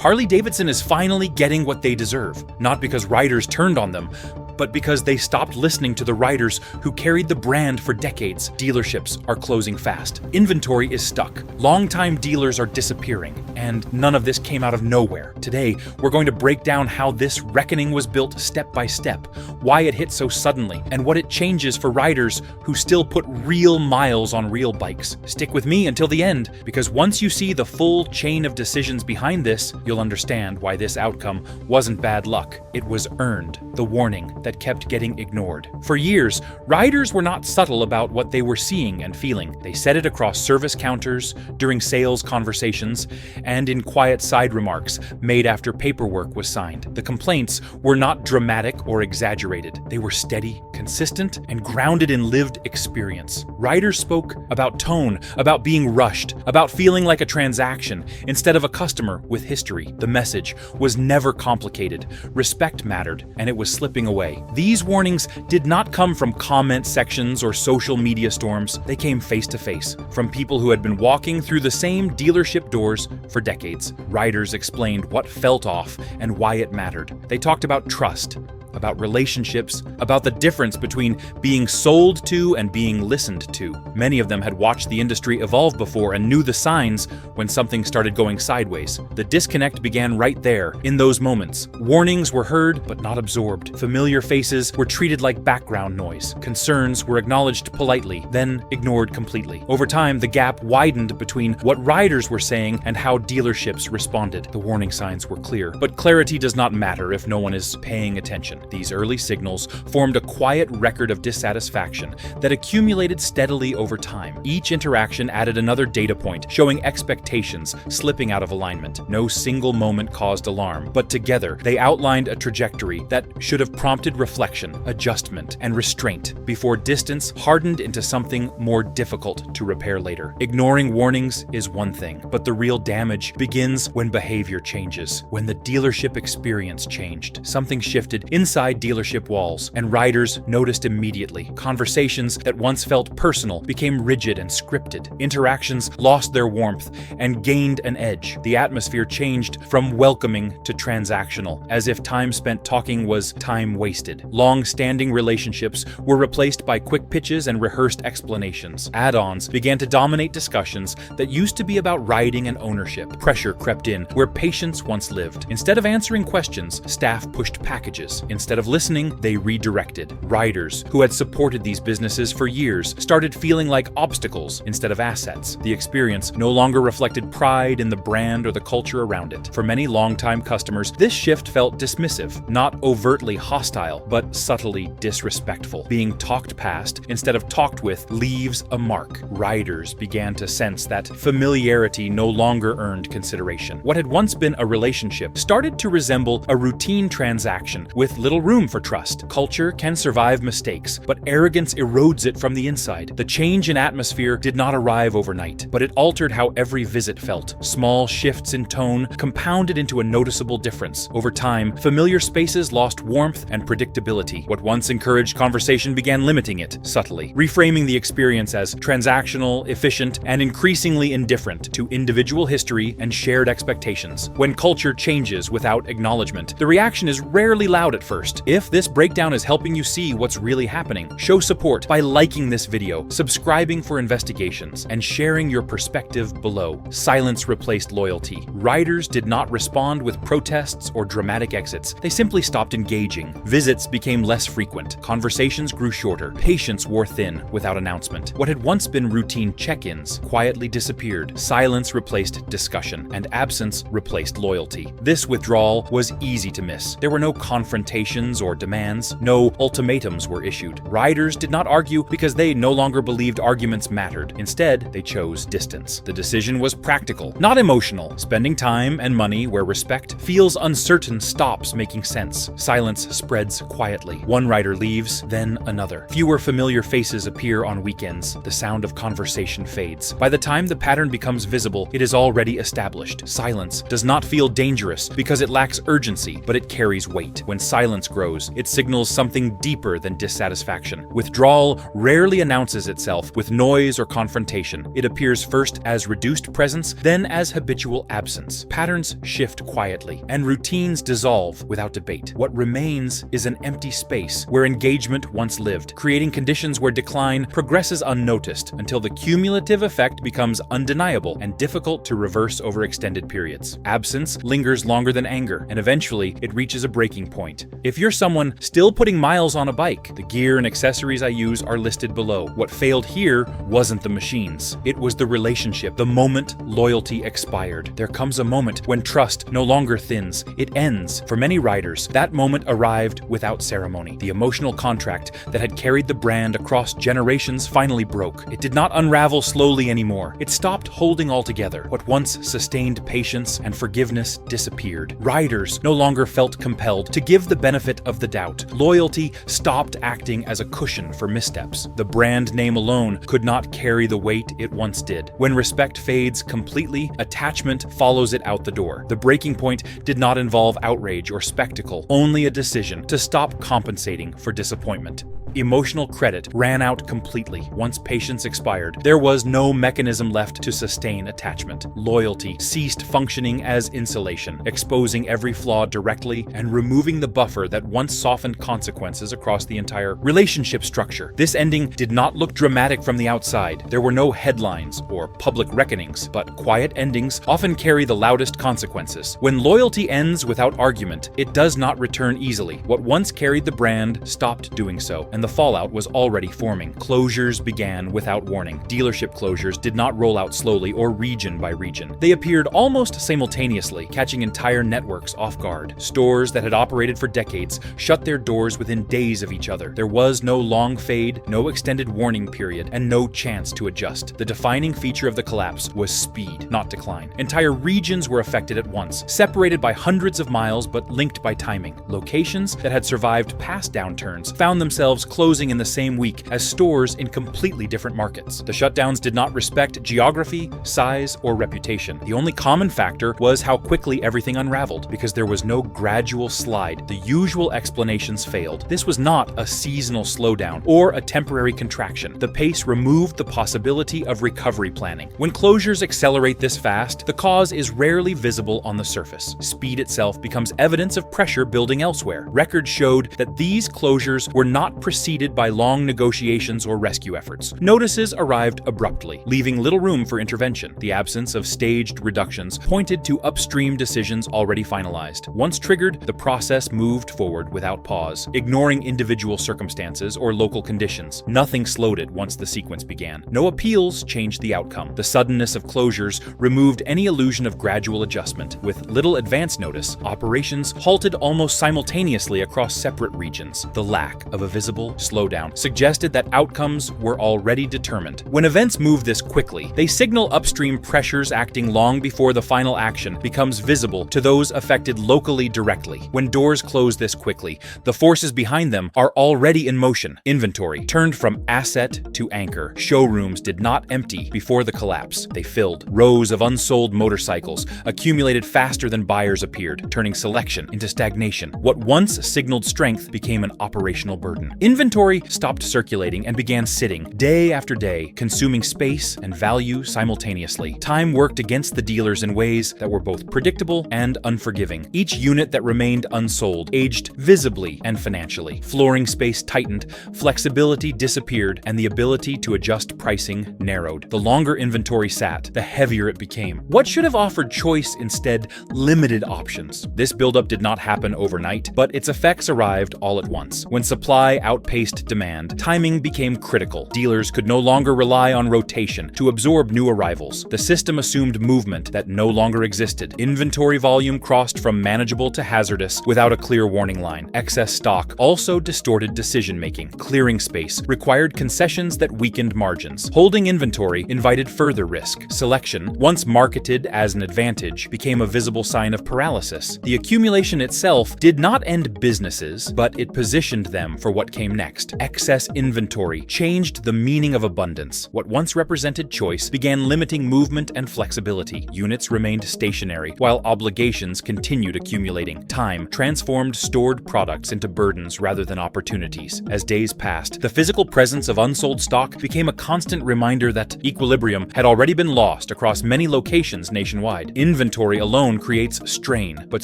Harley Davidson is finally getting what they deserve, not because riders turned on them, but because they stopped listening to the riders who carried the brand for decades. Dealerships are closing fast. Inventory is stuck. Longtime dealers are disappearing, and none of this came out of nowhere. Today, we're going to break down how this reckoning was built step by step, why it hit so suddenly, and what it changes for riders who still put real miles on real bikes. Stick with me until the end, because once you see the full chain of decisions behind this, you'll understand why this outcome wasn't bad luck. It was earned. The warning that kept getting ignored. For years, riders were not subtle about what they were seeing and feeling. They said it across service counters, during sales conversations, and in quiet side remarks made after paperwork was signed. The complaints were not dramatic or exaggerated. They were steady, consistent, and grounded in lived experience. Riders spoke about tone, about being rushed, about feeling like a transaction instead of a customer with history. The message was never complicated. Respect mattered, and it was slipping away. These warnings did not come from comment sections or social media storms. They came face to face, from people who had been walking through the same dealership doors for decades. Riders explained what felt off and why it mattered. They talked about trust, about relationships, about the difference between being sold to and being listened to. Many of them had watched the industry evolve before and knew the signs when something started going sideways. The disconnect began right there, in those moments. Warnings were heard but not absorbed. Familiar faces were treated like background noise. Concerns were acknowledged politely, then ignored completely. Over time, the gap widened between what riders were saying and how dealerships responded. The warning signs were clear, but clarity does not matter if no one is paying attention. These early signals formed a quiet record of dissatisfaction that accumulated steadily over time. Each interaction added another data point, showing expectations slipping out of alignment. No single moment caused alarm, but together they outlined a trajectory that should have prompted reflection, adjustment, and restraint before distance hardened into something more difficult to repair later. Ignoring warnings is one thing, but the real damage begins when behavior changes. When the dealership experience changed, something shifted inside dealership walls, and riders noticed immediately. Conversations that once felt personal became rigid and scripted. Interactions lost their warmth and gained an edge. The atmosphere changed from welcoming to transactional, as if time spent talking was time wasted. Long-standing relationships were replaced by quick pitches and rehearsed explanations. Add-ons began to dominate discussions that used to be about riding and ownership. Pressure crept in where patience once lived. Instead of answering questions, staff pushed packages. Instead of listening, they redirected. Riders, who had supported these businesses for years, started feeling like obstacles instead of assets. The experience no longer reflected pride in the brand or the culture around it. For many longtime customers, this shift felt dismissive, not overtly hostile, but subtly disrespectful. Being talked past instead of talked with leaves a mark. Riders began to sense that familiarity no longer earned consideration. What had once been a relationship started to resemble a routine transaction with little room for trust. Culture can survive mistakes, but arrogance erodes it from the inside. The change in atmosphere did not arrive overnight, but it altered how every visit felt. Small shifts in tone compounded into a noticeable difference. Over time, familiar spaces lost warmth and predictability. What once encouraged conversation began limiting it subtly, reframing the experience as transactional, efficient, and increasingly indifferent to individual history and shared expectations. When culture changes without acknowledgement, the reaction is rarely loud at first. If this breakdown is helping you see what's really happening, show support by liking this video, subscribing for investigations, and sharing your perspective below. Silence replaced loyalty. Riders did not respond with protests or dramatic exits. They simply stopped engaging. Visits became less frequent. Conversations grew shorter. Patience wore thin without announcement. What had once been routine check-ins quietly disappeared. Silence replaced discussion, and absence replaced loyalty. This withdrawal was easy to miss. There were no confrontations or demands. No ultimatums were issued. Riders did not argue because they no longer believed arguments mattered. Instead, they chose distance. The decision was practical, not emotional. Spending time and money where respect feels uncertain stops making sense. Silence spreads quietly. One rider leaves, then another. Fewer familiar faces appear on weekends. The sound of conversation fades. By the time the pattern becomes visible, it is already established. Silence does not feel dangerous because it lacks urgency, but it carries weight. When silence silence grows, it signals something deeper than dissatisfaction. Withdrawal rarely announces itself with noise or confrontation. It appears first as reduced presence, then as habitual absence. Patterns shift quietly, and routines dissolve without debate. What remains is an empty space where engagement once lived, creating conditions where decline progresses unnoticed until the cumulative effect becomes undeniable and difficult to reverse over extended periods. Absence lingers longer than anger, and eventually it reaches a breaking point. If you're someone still putting miles on a bike, the gear and accessories I use are listed below. What failed here wasn't the machines. It was the relationship. The moment loyalty expired. There comes a moment when trust no longer thins. It ends. For many riders, that moment arrived without ceremony. The emotional contract that had carried the brand across generations finally broke. It did not unravel slowly anymore. It stopped holding all together. What once sustained patience and forgiveness disappeared. Riders no longer felt compelled to give the benefit of the doubt. Loyalty stopped acting as a cushion for missteps. The brand name alone could not carry the weight it once did. When respect fades completely, attachment follows it out the door. The breaking point did not involve outrage or spectacle, only a decision to stop compensating for disappointment. Emotional credit ran out completely. Once patience expired, there was no mechanism left to sustain attachment. Loyalty ceased functioning as insulation, exposing every flaw directly and removing the buffer that once softened consequences across the entire relationship structure. This ending did not look dramatic from the outside. There were no headlines or public reckonings, but quiet endings often carry the loudest consequences. When loyalty ends without argument, it does not return easily. What once carried the brand stopped doing so, and the fallout was already forming. Closures began without warning. Dealership closures did not roll out slowly or region by region. They appeared almost simultaneously, catching entire networks off guard. Stores that had operated for decades shut their doors within days of each other. There was no long fade, no extended warning period, and no chance to adjust. The defining feature of the collapse was speed, not decline. Entire regions were affected at once, separated by hundreds of miles but linked by timing. Locations that had survived past downturns found themselves closing in the same week as stores in completely different markets. The shutdowns did not respect geography, size, or reputation. The only common factor was how quickly everything unraveled. Because there was no gradual slide, the usual explanations failed. This was not a seasonal slowdown or a temporary contraction. The pace removed the possibility of recovery planning. When closures accelerate this fast, the cause is rarely visible on the surface. Speed itself becomes evidence of pressure building elsewhere. Records showed that these closures were not preceded by long negotiations or rescue efforts. Notices arrived abruptly, leaving little room for intervention. The absence of staged reductions pointed to upstream decisions already finalized. Once triggered, the process moved forward without pause, ignoring individual circumstances or local conditions. Nothing slowed it once the sequence began. No appeals changed the outcome. The suddenness of closures removed any illusion of gradual adjustment. With little advance notice, operations halted almost simultaneously across separate regions. The lack of a visible slowdown suggested that outcomes were already determined. When events move this quickly, they signal upstream pressures acting long before the final action becomes visible to those affected locally directly. When doors close this quickly, the forces behind them are already in motion. Inventory turned from asset to anchor. Showrooms did not empty before the collapse. They filled. Rows of unsold motorcycles accumulated faster than buyers appeared, turning selection into stagnation. What once signaled strength became an operational burden. Inventory stopped circulating and began sitting, day after day, consuming space and value simultaneously. Time worked against the dealers in ways that were both predictable and unforgiving. Each unit that remained unsold aged visibly and financially. Flooring space tightened, flexibility disappeared, and the ability to adjust pricing narrowed. The longer inventory sat, the heavier it became. What should have offered choice instead limited options. This buildup did not happen overnight, but its effects arrived all at once. When supply outpaced demand, timing became critical. Dealers could no longer rely on rotation to absorb new arrivals. The system assumed movement that no longer existed. Inventory volume crossed from manageable to hazardous without a clear warning line. Excess stock also distorted decision-making. Clearing space required concessions that weakened margins. Holding inventory invited further risk. Selection, once marketed as an advantage, became a visible sign of paralysis. The accumulation itself did not end businesses, but it positioned them for what came came next. Excess inventory changed the meaning of abundance. What once represented choice began limiting movement and flexibility. Units remained stationary, while obligations continued accumulating. Time transformed stored products into burdens rather than opportunities. As days passed, the physical presence of unsold stock became a constant reminder that equilibrium had already been lost across many locations nationwide. Inventory alone creates strain, but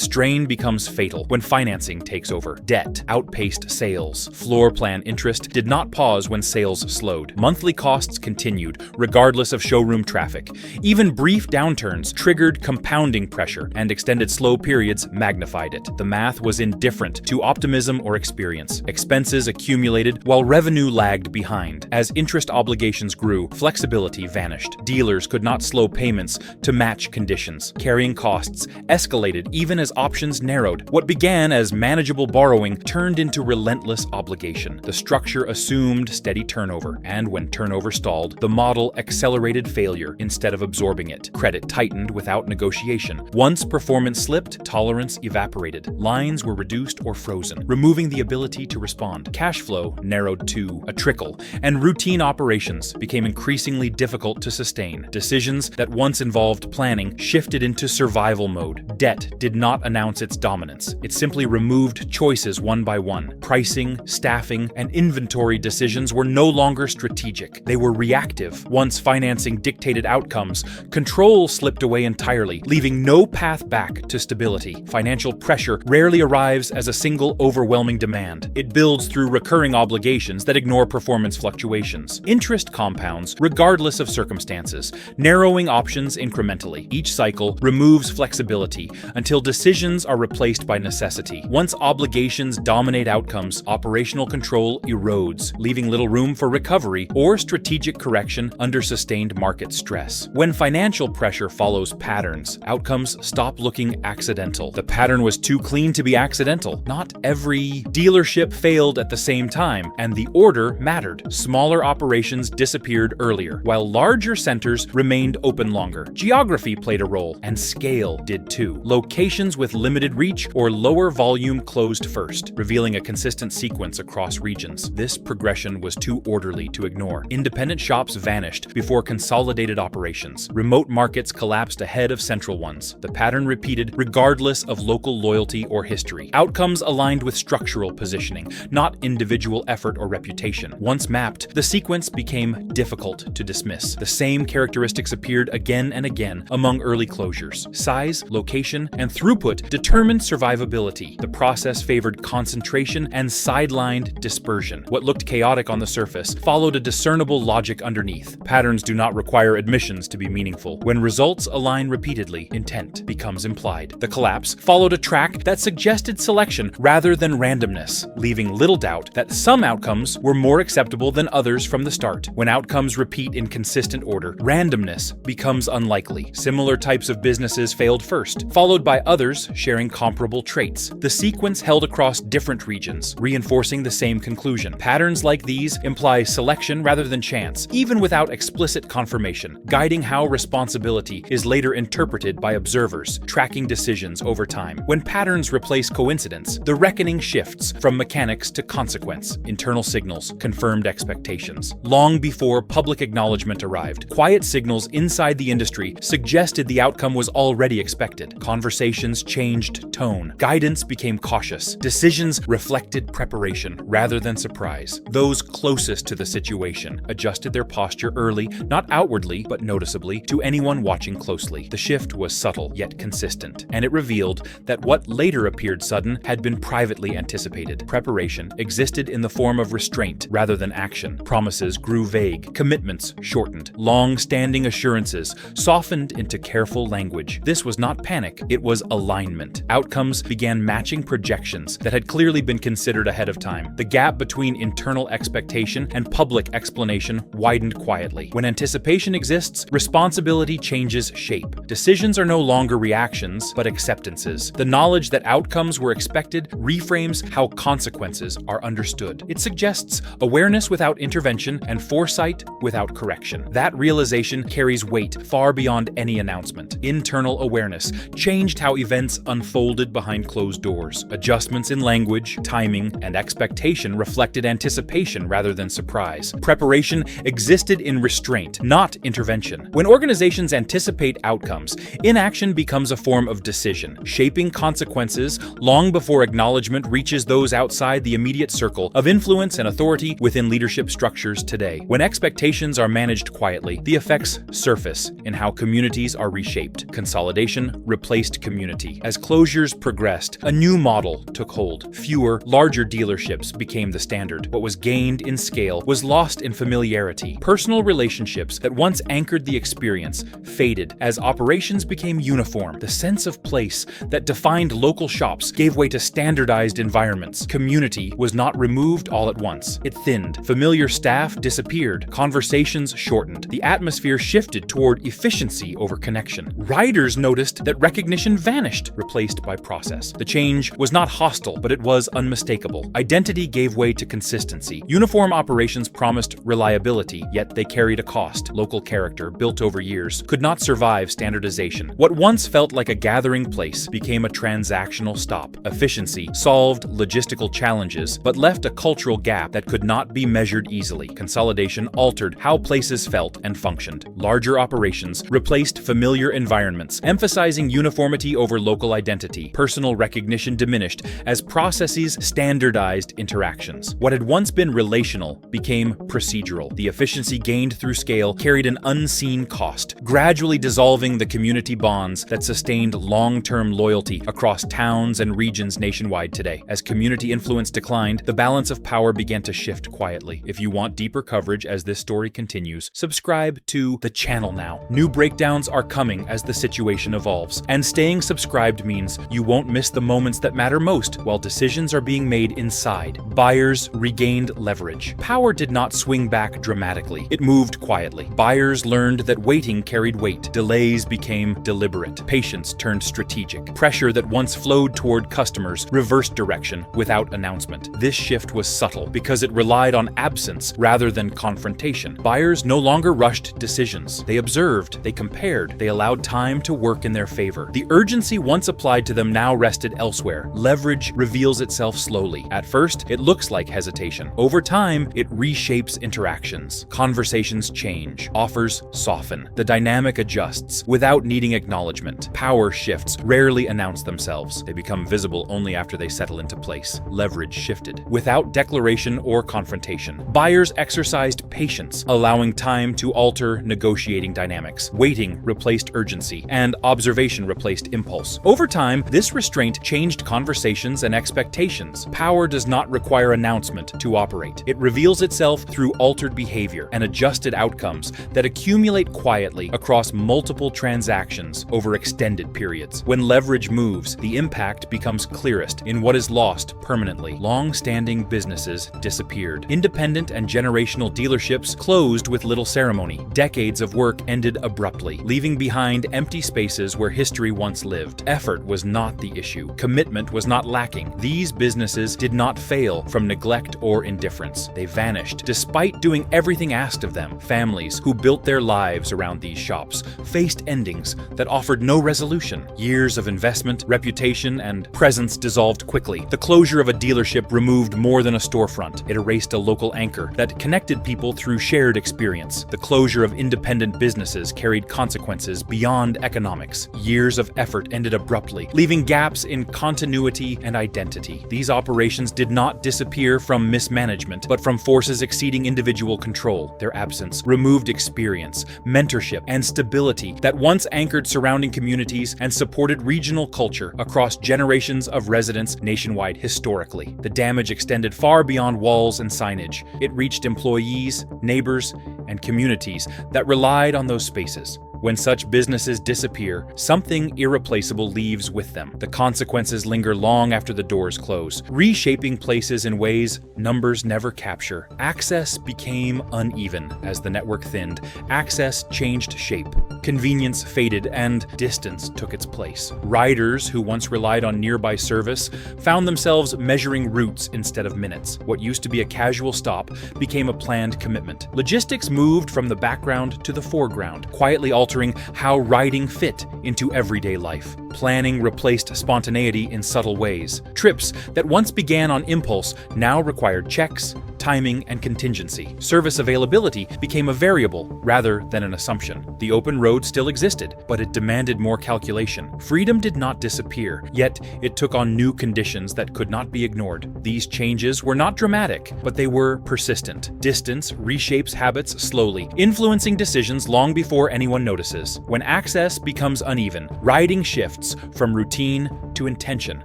strain becomes fatal when financing takes over. Debt outpaced sales. Floor plan interest did not pause when sales slowed. Monthly costs continued, regardless of showroom traffic. Even brief downturns triggered compounding pressure, and extended slow periods magnified it. The math was indifferent to optimism or experience. Expenses accumulated while revenue lagged behind. As interest obligations grew, flexibility vanished. Dealers could not slow payments to match conditions. Carrying costs escalated even as options narrowed. What began as manageable borrowing turned into relentless obligation. The structure assumed steady turnover, and when turnover stalled, the model accelerated failure instead of absorbing it. Credit tightened without negotiation. Once performance slipped, tolerance evaporated. Lines were reduced or frozen, removing the ability to respond. Cash flow narrowed to a trickle, and routine operations became increasingly difficult to sustain. Decisions that once involved planning shifted into survival mode. Debt did not announce its dominance. It simply removed choices one by one. Pricing, staffing, and inventory decisions were no longer strategic. They were reactive. Once financing dictated outcomes, control slipped away entirely, leaving no path back to stability. Financial pressure rarely arrives as a single overwhelming demand. It builds through recurring obligations that ignore performance fluctuations. Interest compounds regardless of circumstances, narrowing options incrementally. Each cycle removes flexibility until decisions are replaced by necessity. Once obligations dominate outcomes, operational control erodes, leaving little room for recovery or strategic correction under sustained market stress. When financial pressure follows patterns, outcomes stop looking accidental. The pattern was too clean to be accidental. Not every dealership failed at the same time, and the order mattered. Smaller operations disappeared earlier, while larger centers remained open longer. Geography played a role, and scale did too. Locations with limited reach or lower volume closed first, revealing a consistent sequence across regions. This progression was too orderly to ignore. Independent shops vanished before consolidated operations. Remote markets collapsed ahead of central ones. The pattern repeated regardless of local loyalty or history. Outcomes aligned with structural positioning, not individual effort or reputation. Once mapped, the sequence became difficult to dismiss. The same characteristics appeared again and again among early closures. Size, location, and throughput determined survivability. The process favored concentration and sidelined dispersion. What looked chaotic on the surface followed a discernible logic underneath. Patterns do not require admissions to be meaningful. When results align repeatedly, intent becomes implied. The collapse followed a track that suggested selection rather than randomness, leaving little doubt that some outcomes were more acceptable than others from the start. When outcomes repeat in consistent order, randomness becomes unlikely. Similar types of businesses failed first, followed by others sharing comparable traits. The sequence held across different regions, reinforcing the same conclusion. Patterns like these imply selection rather than chance, even without explicit confirmation, guiding how responsibility is later interpreted by observers, tracking decisions over time. When patterns replace coincidence, the reckoning shifts from mechanics to consequence. Internal signals confirmed expectations. Long before public acknowledgement arrived, quiet signals inside the industry suggested the outcome was already expected. Conversations changed tone. Guidance became cautious. Decisions reflected preparation rather than surprise. Those closest to the situation adjusted their posture early, not outwardly, but noticeably, to anyone watching closely. The shift was subtle, yet consistent, and it revealed that what later appeared sudden had been privately anticipated. Preparation existed in the form of restraint rather than action. Promises grew vague, commitments shortened, long-standing assurances softened into careful language. This was not panic, it was alignment. Outcomes began matching projections that had clearly been considered ahead of time. The gap between internal expectation and public explanation widened quietly. When anticipation exists, responsibility changes shape. Decisions are no longer reactions, but acceptances. The knowledge that outcomes were expected reframes how consequences are understood. It suggests awareness without intervention and foresight without correction. That realization carries weight far beyond any announcement. Internal awareness changed how events unfolded behind closed doors. Adjustments in language, timing, and expectations expectation reflected anticipation rather than surprise. Preparation existed in restraint, not intervention. When organizations anticipate outcomes, inaction becomes a form of decision, shaping consequences long before acknowledgement reaches those outside the immediate circle of influence and authority within leadership structures today. When expectations are managed quietly, the effects surface in how communities are reshaped. Consolidation replaced community. As closures progressed, a new model took hold. Fewer, larger dealerships became the standard. What was gained in scale was lost in familiarity. Personal relationships that once anchored the experience faded as operations became uniform. The sense of place that defined local shops gave way to standardized environments. Community was not removed all at once. It thinned. Familiar staff disappeared. Conversations shortened. The atmosphere shifted toward efficiency over connection. Riders noticed that recognition vanished, replaced by process. The change was not hostile, but it was unmistakable. Identity gave way to consistency. Uniform operations promised reliability, yet they carried a cost. Local character, built over years, could not survive standardization. What once felt like a gathering place became a transactional stop. Efficiency solved logistical challenges, but left a cultural gap that could not be measured easily. Consolidation altered how places felt and functioned. Larger operations replaced familiar environments, emphasizing uniformity over local identity. Personal recognition diminished as processes standardized interactions. What had once been relational became procedural. The efficiency gained through scale carried an unseen cost, gradually dissolving the community bonds that sustained long-term loyalty across towns and regions nationwide today. As community influence declined, the balance of power began to shift quietly. If you want deeper coverage as this story continues, subscribe to the channel now. New breakdowns are coming as the situation evolves, and staying subscribed means you won't miss the moments that matter most while decisions are being made inside. Buyers regained leverage. Power did not swing back dramatically. It moved quietly. Buyers learned that waiting carried weight. Delays became deliberate. Patience turned strategic. Pressure that once flowed toward customers reversed direction without announcement. This shift was subtle because it relied on absence rather than confrontation. Buyers no longer rushed decisions. They observed, they compared, they allowed time to work in their favor. The urgency once applied to them now rested elsewhere. Leverage reveals itself slowly. At first, it looks like hesitation. Over time, it reshapes interactions. Conversations change. Offers soften. The dynamic adjusts without needing acknowledgement. Power shifts rarely announce themselves. They become visible only after they settle into place. Leverage shifted without declaration or confrontation. Buyers exercised patience, allowing time to alter negotiating dynamics. Waiting replaced urgency, and observation replaced impulse. Over time, this restraint changed conversations and expectations. Power does not require announcement to operate. It reveals itself through altered behavior and adjusted outcomes that accumulate quietly across multiple transactions over extended periods. When leverage moves, the impact becomes clearest in what is lost permanently. Long-standing businesses disappeared. Independent and generational dealerships closed with little ceremony. Decades of work ended abruptly, leaving behind empty spaces where history once lived. Effort was not the issue. Commitment was not lacking. These businesses did not fail from neglect or indifference. They vanished, despite doing everything asked of them. Families who built their lives around these shops faced endings that offered no resolution. Years of investment, reputation, and presence dissolved quickly. The closure of a dealership removed more than a storefront. It erased a local anchor that connected people through shared experience. The closure of independent businesses carried consequences beyond economics. Years of effort ended abruptly, leaving gaps in continuity and identity. These operations did not disappear from mismanagement, but from forces exceeding individual control. Their absence removed experience, mentorship, and stability that once anchored surrounding communities and supported regional culture across generations of residents nationwide historically. The damage extended far beyond walls and signage. It reached employees, neighbors, and communities that relied on those spaces. When such businesses disappear, something irreplaceable leaves with them. The consequences linger long after the doors close, reshaping places in ways numbers never capture. Access became uneven as the network thinned. Access changed shape. convenience faded and distance took its place. Riders who once relied on nearby service found themselves measuring routes instead of minutes. What used to be a casual stop became a planned commitment. Logistics moved from the background to the foreground, quietly altering how riding fit into everyday life. Planning replaced spontaneity in subtle ways. Trips that once began on impulse now required checks, timing, and contingency. Service availability became a variable rather than an assumption. The open road still existed, but it demanded more calculation. Freedom did not disappear, yet it took on new conditions that could not be ignored. These changes were not dramatic, but they were persistent. Distance reshapes habits slowly, influencing decisions long before anyone notices. When access becomes uneven, riding shifts from routine to intention.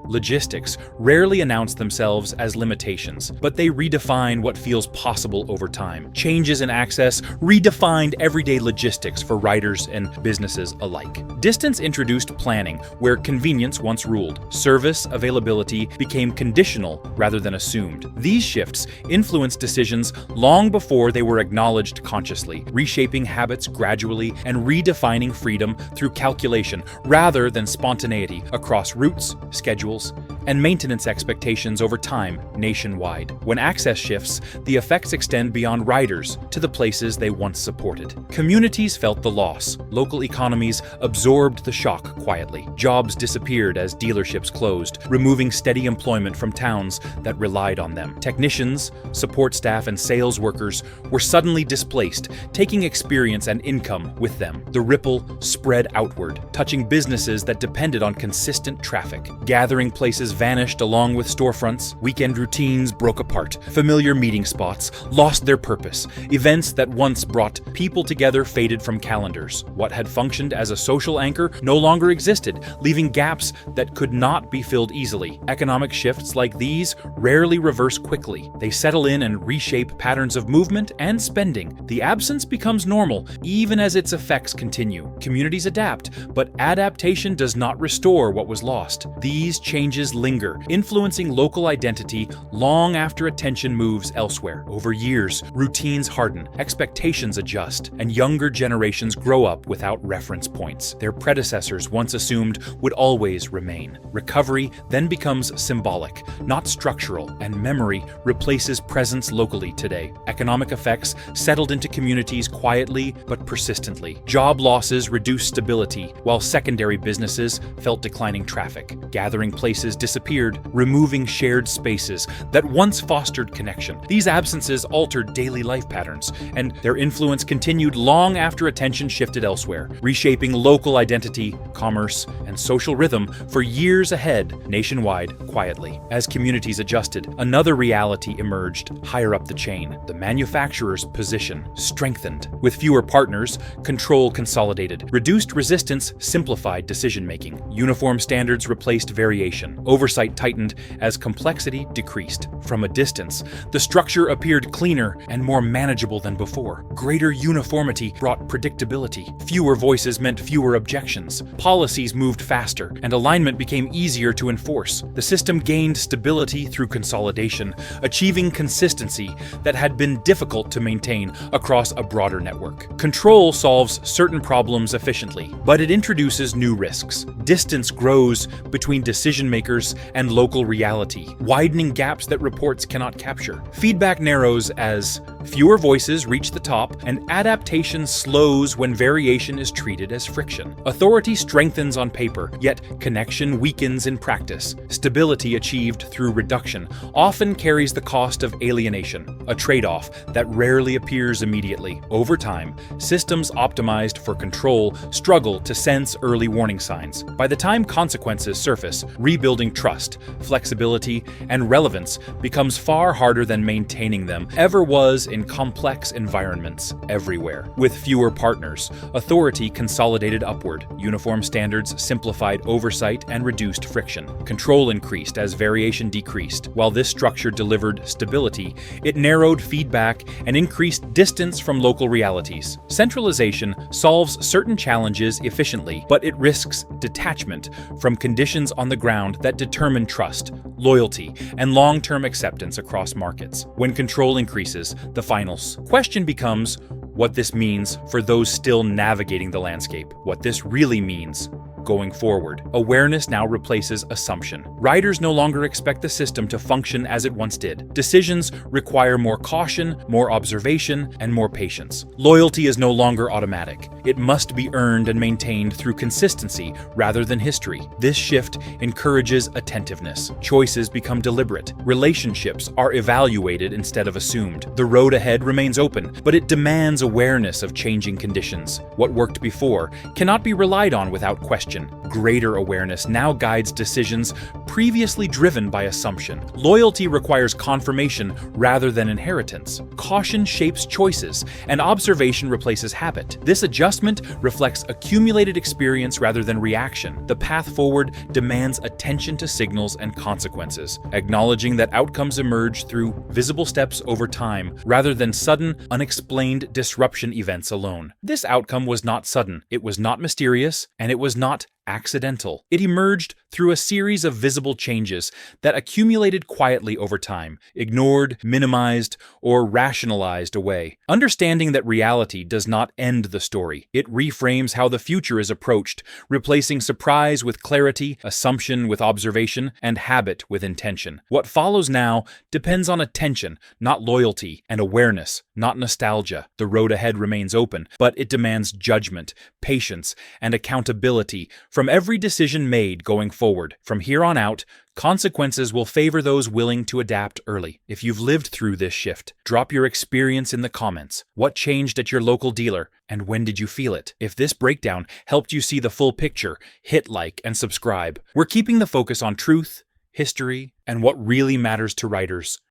Logistics rarely announce themselves as limitations, but they redefine what feels possible over time. Changes in access redefined everyday logistics for riders and businesses alike. Distance introduced planning, where convenience once ruled. Service availability became conditional rather than assumed. These shifts influenced decisions long before they were acknowledged consciously, reshaping habits gradually and redefining freedom through calculation rather than spontaneity across routes, schedules, and maintenance expectations over time nationwide. When access shifts, the effects extend beyond riders to the places they once supported. Communities felt the loss. Local economies absorbed the shock quietly. Jobs disappeared as dealerships closed, removing steady employment from towns that relied on them. Technicians, support staff, and sales workers were suddenly displaced, taking experience and income with them. The ripple spread outward, touching businesses that depended on consistent traffic. Gathering places vanished along with storefronts. Weekend routines broke apart. Familiar meeting spots lost their purpose. Events that once brought people together faded from calendars. What had functioned as a social anchor no longer existed, leaving gaps that could not be filled easily. Economic shifts like these rarely reverse quickly. They settle in and reshape patterns of movement and spending. The absence becomes normal, even as its effects continue. Communities adapt, but adaptation does not restore what was lost. These changes linger, influencing local identity long after attention moves elsewhere. Over years, routines harden, expectations adjust, and younger generations grow up without reference points their predecessors once assumed would always remain. Recovery then becomes symbolic, not structural, and memory replaces presence locally today. Economic effects settled into communities quietly but persistently. Job losses reduced stability, while secondary businesses felt declining traffic. Gathering places disappeared, removing shared spaces that once fostered connection. These absences altered daily life patterns, and their influence continued long after attention shifted elsewhere, reshaping local identity, commerce, and social rhythm for years ahead, nationwide, quietly. As communities adjusted, another reality emerged higher up the chain. The manufacturer's position strengthened. With fewer partners, control consolidated. Reduced resistance simplified decision-making. Uniform standards replaced variation. Oversight tightened as complexity decreased. From a distance, the structure appeared cleaner and more manageable than before. Greater uniformity brought predictability. Fewer voices meant fewer objections. Policies moved faster, and alignment became easier to enforce. The system gained stability through consolidation, achieving consistency that had been difficult to maintain across a broader network. Control solves certain problems efficiently, but it introduces new risks. Distance grows between decision makers and local reality, widening gaps that reports cannot capture. Feedback narrows as fewer voices reach the top, and adaptation slows when variation is treated as friction. Authority strengthens on paper, yet connection weakens in practice. Stability achieved through reduction often carries the cost of alienation, a trade-off that rarely appears immediately. Over time, systems optimized for control struggle to sense early warning signs. By the time consequences surface, rebuilding trust, flexibility, and relevance becomes far harder than maintaining them ever was in complex environments everywhere. With fewer partners, authority consolidated upward. Uniform standards simplified oversight and reduced friction. Control increased as variation decreased. While this structure delivered stability, it narrowed feedback and increased distance from local realities. Centralization solves certain challenges efficiently, but it risks detachment from conditions on the ground that determine trust, loyalty, and long-term acceptance across markets. When control increases, the final question becomes, what this means for those still navigating the landscape, what this really means going forward. Awareness now replaces assumption. Riders no longer expect the system to function as it once did. Decisions require more caution, more observation, and more patience. Loyalty is no longer automatic. It must be earned and maintained through consistency rather than history. This shift encourages attentiveness. Choices become deliberate. Relationships are evaluated instead of assumed. The road ahead remains open, but it demands awareness of changing conditions. What worked before cannot be relied on without question. Greater awareness now guides decisions previously driven by assumption. Loyalty requires confirmation rather than inheritance. Caution shapes choices, and observation replaces habit. This adjustment reflects accumulated experience rather than reaction. The path forward demands attention to signals and consequences, acknowledging that outcomes emerge through visible steps over time rather than sudden, unexplained disruption events alone. This outcome was not sudden, it was not mysterious, and it was not accidental. It emerged through a series of visible changes that accumulated quietly over time, ignored, minimized, or rationalized away. Understanding that reality does not end the story. It reframes how the future is approached, replacing surprise with clarity, assumption with observation, and habit with intention. What follows now depends on attention, not loyalty, and awareness, not nostalgia. The road ahead remains open, but it demands judgment, patience, and accountability from every decision made going forward. From here on out, consequences will favor those willing to adapt early. If you've lived through this shift, drop your experience in the comments. What changed at your local dealer, and when did you feel it? If this breakdown helped you see the full picture, hit like and subscribe. We're keeping the focus on truth, history, and what really matters to riders.